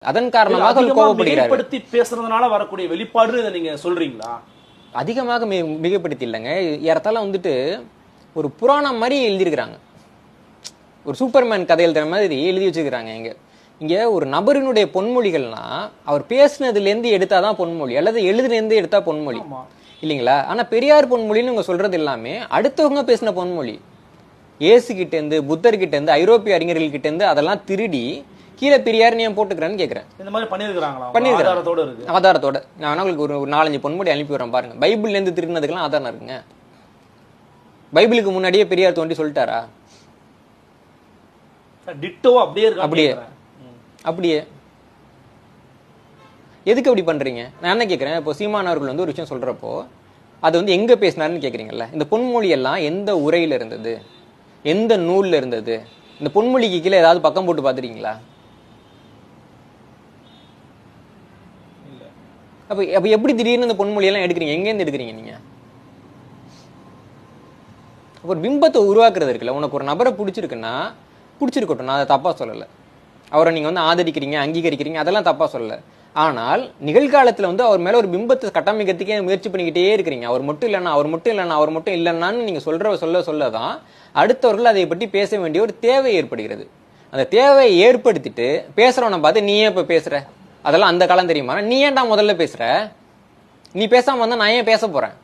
அதன் காரணமாக கோபப்படுத்தி பேசுறதுனால வரக்கூடிய வெளிப்பாடு இதை நீங்க சொல்றீங்களா? அதிகமாக மிகப்படுத்தி இல்லைங்க. ஏறத்தால வந்துட்டு ஒரு புராணம் மாதிரி எழுதியிருக்கிறாங்க. ஒரு சூப்பர்மேன் கதை எழுதுற மாதிரி எழுதி வச்சுக்கிறாங்க. இங்க ஒரு நபரினுடைய பொன்மொழிகள்னா அவர் பேசினதுலேருந்து எடுத்தாதான் பொன்மொழி, அல்லது எழுதுலேருந்து எடுத்தா பொன்மொழி இல்லைங்களா? ஆனா பெரியார் பொன்மொழின்னு இவங்க சொல்றது எல்லாமே அடுத்தவங்க பேசின பொன்மொழி. ஏசு கிட்ட இருந்து, புத்தர் கிட்ட இருந்து, ஐரோப்பிய அறிஞர்கள் கிட்ட இருந்து அதெல்லாம் திருடி கீழே பெரியார் நீ போட்டுக்கிறேன்னு கேட்கிறேன். இந்த மாதிரி பண்ணிருக்காங்களா? ஆதாரத்தோட நான் உங்களுக்கு ஒரு 4-5 பொன்மொழி அனுப்பி வரேன் பாருங்க. பைபிள்ல இருந்து திருடினதுக்கெல்லாம் ஆதாரம் இருக்குங்க. பைபிளுக்கு முன்னாடியே பெரியார் தோண்டி சொல்லிட்டாரா? அப்படியே எதுக்கு அப்படி பண்றீங்க? நான் என்ன கேட்கிறேன், இப்போ சீமான் அவர்கள் வந்து ஒரு விஷயம் சொல்றப்போ அது வந்து எங்க பேசினாருன்னு கேக்குறீங்கல்ல. இந்த பொன்மொழி எல்லாம் எந்த உரையில இருந்தது, எந்த நூல்ல இருந்தது? இந்த பொன்மொழிக்கு கீழே ஏதாவது பக்கம் போட்டு பாத்துறீங்களா? அப்ப எப்படி திடீர்னு இந்த பொன்மொழி எல்லாம் எடுக்கிறீங்க? எங்க இருந்து எடுக்கிறீங்க நீங்க? ஒரு பிம்பத்தை உருவாக்குறது இருக்குல்ல. உனக்கு ஒரு நபரை பிடிச்சிருக்குன்னா பிடிச்சிருக்கட்டும், நான் அதை தப்பா சொல்லலை. அவரை நீங்க வந்து ஆதரிக்கிறீங்க, அங்கீகரிக்கிறீங்க, அதெல்லாம் தப்பா சொல்லலை. ஆனால் நிகழ்காலத்துல வந்து அவர் மேல ஒரு பிம்பத்தை கட்டமைக்கிறதுக்கே முயற்சி பண்ணிக்கிட்டே இருக்கிறீங்க. அவர் மட்டும் இல்லைன்னா, அவர் மட்டும் இல்லைன்னா, அவர் மட்டும் இல்லைன்னான்னு நீங்க சொல்லதான் அடுத்தவர்கள் அதை பற்றி பேச வேண்டிய ஒரு தேவை ஏற்படுகிறது. அந்த தேவையை ஏற்படுத்திட்டு பேசுறவனை பார்த்து நீ ஏன் இப்ப பேசுற, அதெல்லாம் அந்த காலம் தெரியுமா? நீ ஏன்டா முதல்ல பேசுற? நீ பேசாம வந்தா நான் ஏன் பேச போறேன்?